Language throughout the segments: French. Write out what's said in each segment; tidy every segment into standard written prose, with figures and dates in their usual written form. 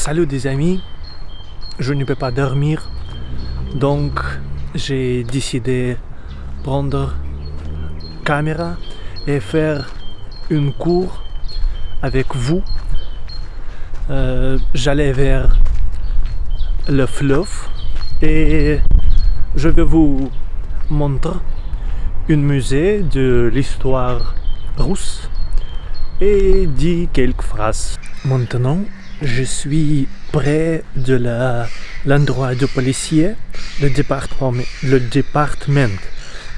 Salut des amis, je ne peux pas dormir, donc j'ai décidé de prendre caméra et faire une cours avec vous. J'allais vers le fleuve et je vais vous montrer un musée de l'histoire russe et dire quelques phrases. Maintenant, je suis près de l'endroit du policier, le département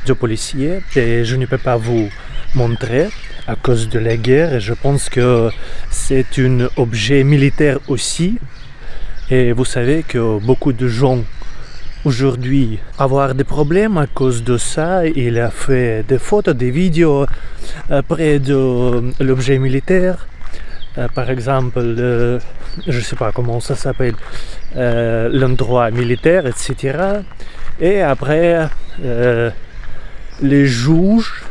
du policier, et je ne peux pas vous montrer à cause de la guerre. Et je pense que c'est un objet militaire aussi. Et vous savez que beaucoup de gens aujourd'hui avoir des problèmes à cause de ça. Il a fait des photos, des vidéos près de l'objet militaire. Par exemple, je ne sais pas comment ça s'appelle, l'endroit militaire, etc. Et après, les juges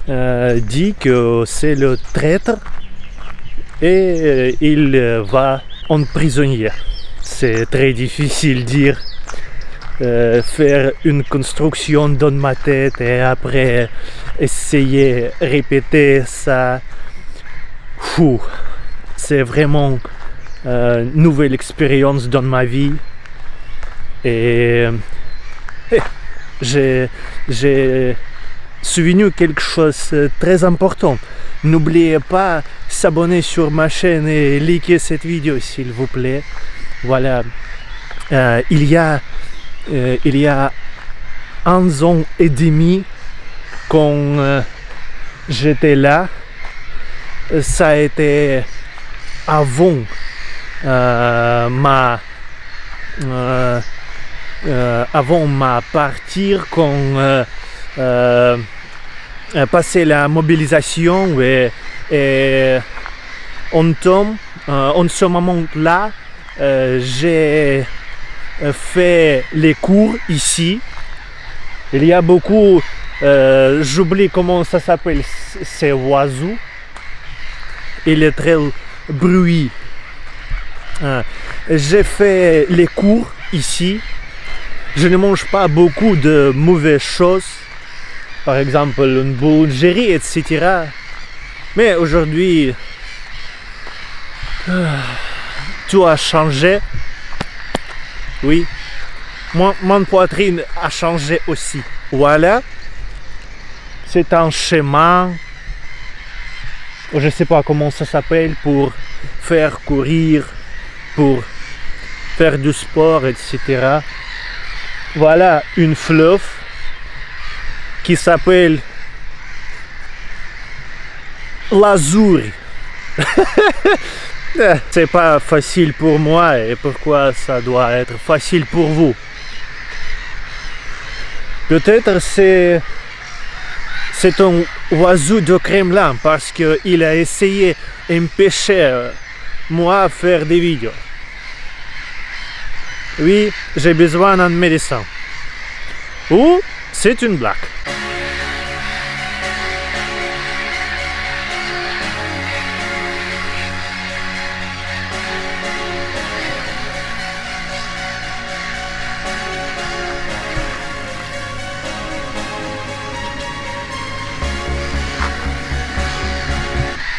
disent que c'est le traître et il va en prisonnier. C'est très difficile de dire, faire une construction dans ma tête et après essayer de répéter ça. C'est vraiment une nouvelle expérience dans ma vie et j'ai souvenu quelque chose de très important. N'oubliez pas de s'abonner sur ma chaîne et liker cette vidéo s'il vous plaît. Voilà, il y a 1 an et demi quand j'étais là. Ça a été avant ma partir quand passer la mobilisation et en ce moment-là j'ai fait les cours ici. Il y a beaucoup, j'oublie comment ça s'appelle, ces oiseaux. Il est très bruyant. J'ai fait les cours ici. Je ne mange pas beaucoup de mauvaises choses, par exemple une boulangerie, etc. Mais aujourd'hui, tout a changé. Oui, mon poitrine a changé aussi. Voilà, c'est un chemin. Je ne sais pas comment ça s'appelle, pour faire courir, pour faire du sport, etc. Voilà une fleuve qui s'appelle l'Azur. C'est pas facile pour moi et pourquoi ça doit être facile pour vous? Peut-être c'est un oiseau de Kremlin parce qu'il a essayé d'empêcher moi à faire des vidéos. Oui, j'ai besoin d'un médecin. Ou c'est une blague.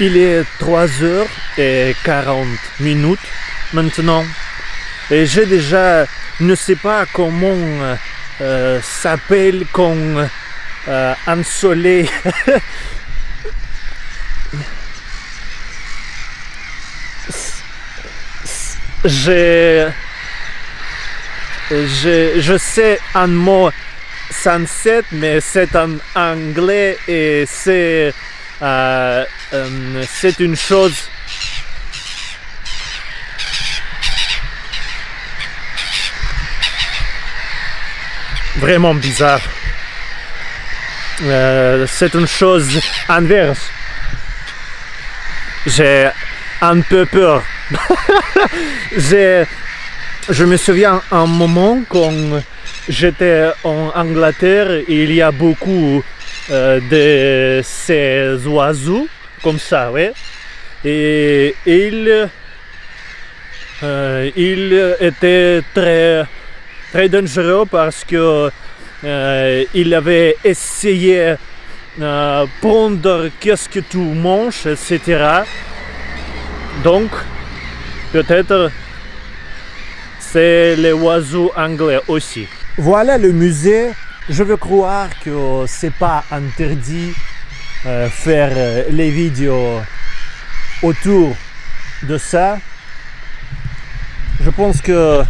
Il est 3h40 maintenant et j'ai déjà ne sais pas comment s'appelle quand un soleil je sais un mot sunset mais c'est en anglais et c'est une chose vraiment bizarre. C'est une chose inverse. J'ai un peu peur. Je me souviens un moment quand j'étais en Angleterre, il y a beaucoup de ces oiseaux comme ça, ouais. Et il était très dangereux parce que il avait essayé prendre qu'est-ce que tu manges, etc. Donc, peut-être c'est les oiseaux anglais aussi. Voilà le musée. Je veux croire que c'est pas interdit faire les vidéos autour de ça. Je pense que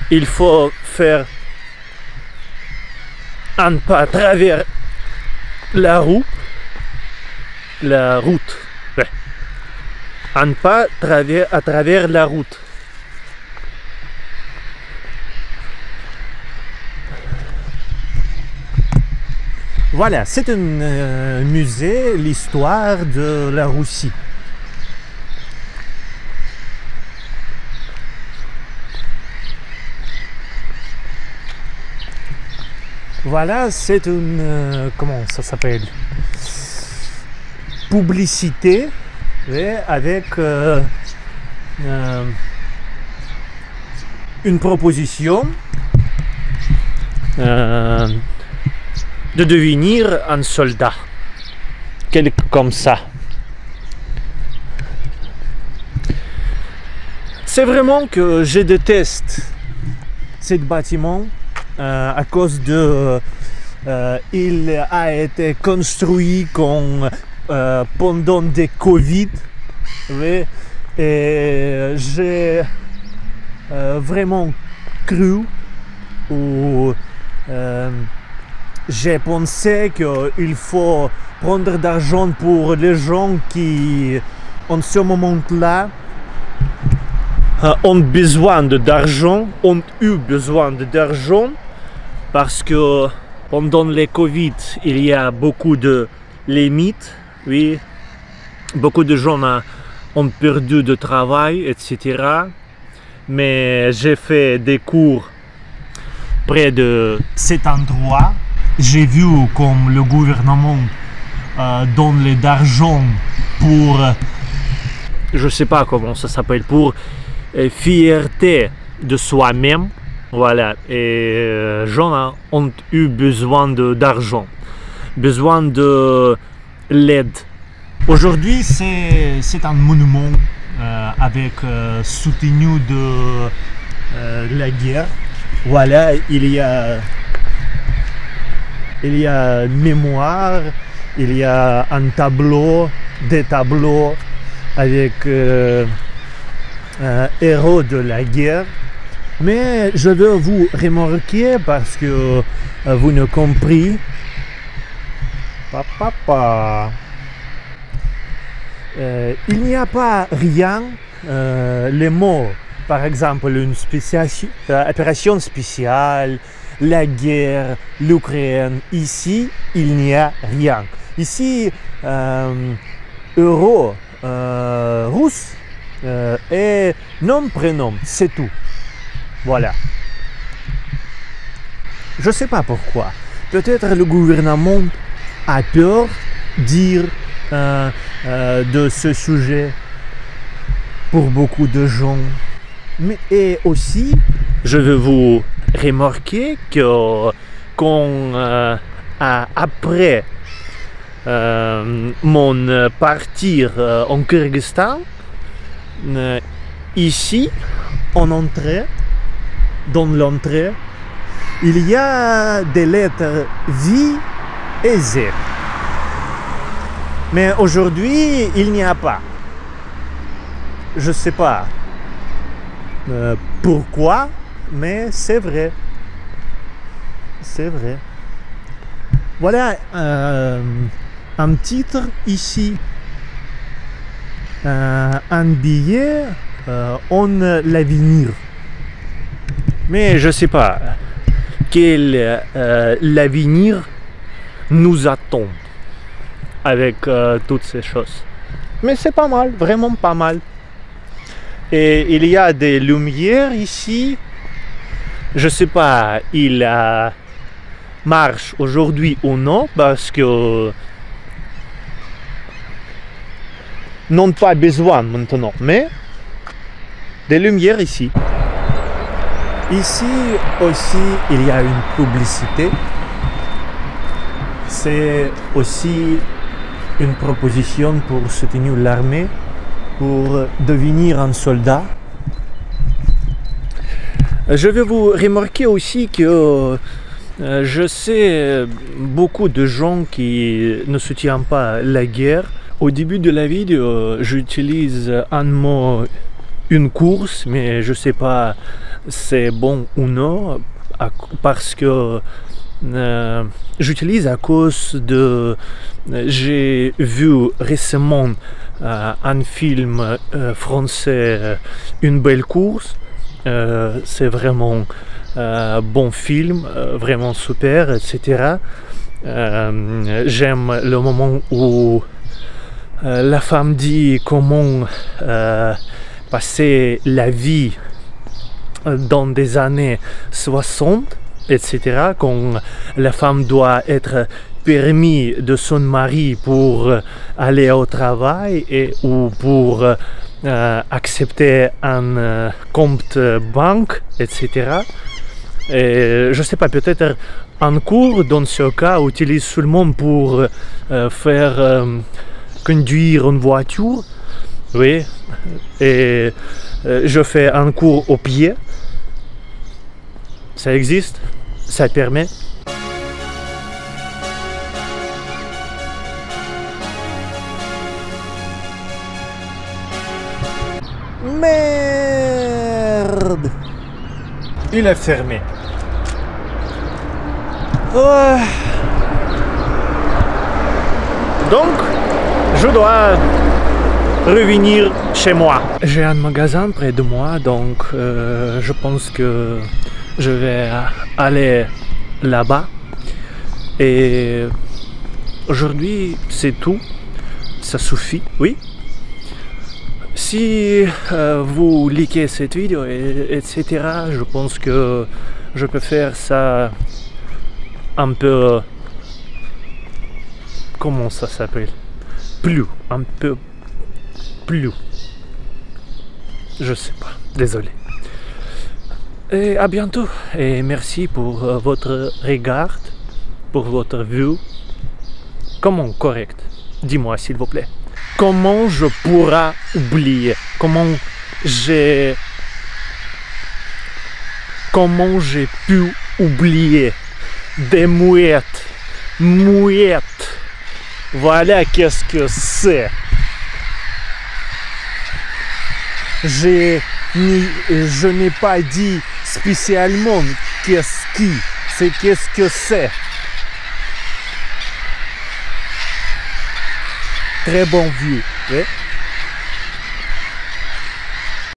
il faut faire un pas à travers la route. Ouais. Un pas à travers la route. Voilà, c'est un musée, l'histoire de la Russie. Voilà, c'est une, comment ça s'appelle, publicité, oui, avec une proposition de devenir un soldat, quelque comme ça. C'est vraiment que je déteste ce bâtiment à cause de il a été construit pendant des Covid, oui, et j'ai vraiment cru ou j'ai pensé qu'il faut prendre d'argent pour les gens qui, en ce moment-là, ont besoin d'argent, ont eu besoin d'argent, parce que pendant les Covid, il y a beaucoup de limites, oui, beaucoup de gens ont perdu de travail, etc. Mais j'ai fait des cours près de cet endroit. J'ai vu comme le gouvernement donne de l'argent pour, je sais pas comment ça s'appelle, pour fierté de soi-même. Voilà, et gens ont eu besoin d'argent, besoin de l'aide. Aujourd'hui, c'est un monument avec soutenu de la guerre. Voilà, il y a mémoire, il y a un tableau, des tableaux avec héros de la guerre. Mais je veux vous remarquer parce que vous ne comprenez pas. Il n'y a pas rien, les mots, par exemple une opération spéciale, la guerre, l'Ukraine. Ici, il n'y a rien. Ici, euro, russe et nom-prénom, c'est tout. Voilà. Je ne sais pas pourquoi. Peut-être le gouvernement a peur de dire de ce sujet pour beaucoup de gens. Mais et aussi, je veux vous remarquer que après mon partir en Kyrgyzstan, ici, en entrée, dans l'entrée, il y a des lettres V et Z. Mais aujourd'hui, il n'y a pas. Je ne sais pas pourquoi, mais c'est vrai. C'est vrai. Voilà un titre ici. Un billet en l'avenir. Mais je ne sais pas quel l'avenir nous attend avec toutes ces choses. Mais c'est pas mal, vraiment pas mal. Et il y a des lumières ici. Je ne sais pas, il marche aujourd'hui ou non parce que n'ont pas besoin maintenant. Mais des lumières ici. Ici aussi, il y a une publicité. C'est aussi une proposition pour soutenir l'armée, pour devenir un soldat. Je vais vous remarquer aussi que je sais beaucoup de gens qui ne soutiennent pas la guerre. Au début de la vidéo, j'utilise un mot, une course, mais je ne sais pas si c'est bon ou non, parce que j'utilise à cause de... J'ai vu récemment un film français, Une belle course. C'est vraiment bon film, vraiment super, etc. J'aime le moment où la femme dit comment passer la vie dans des années 60, etc. Quand la femme doit être permis de son mari pour aller au travail ou pour accepter un compte banque, etc. Et je sais pas, peut-être un cours dans ce cas utilise seulement pour faire conduire une voiture. Oui, et je fais un cours au pied. Ça existe, ça permet. Merde! Il est fermé. Donc, je dois revenir chez moi. J'ai un magasin près de moi, donc je pense que je vais aller là-bas. Et aujourd'hui, c'est tout. Ça suffit, oui. Si vous likez cette vidéo, etc., je pense que je peux faire ça un peu... Comment ça s'appelle? Un peu plus. Je sais pas, désolé. Et à bientôt. Et merci pour votre regard, pour votre vue. Comment correct? Dis-moi s'il vous plaît. Comment je pourrais oublier? Comment j'ai pu oublier des mouettes? Mouettes. Voilà qu'est-ce que c'est. Je n'ai pas dit spécialement qu'est-ce que c'est. Très bon vue. Oui.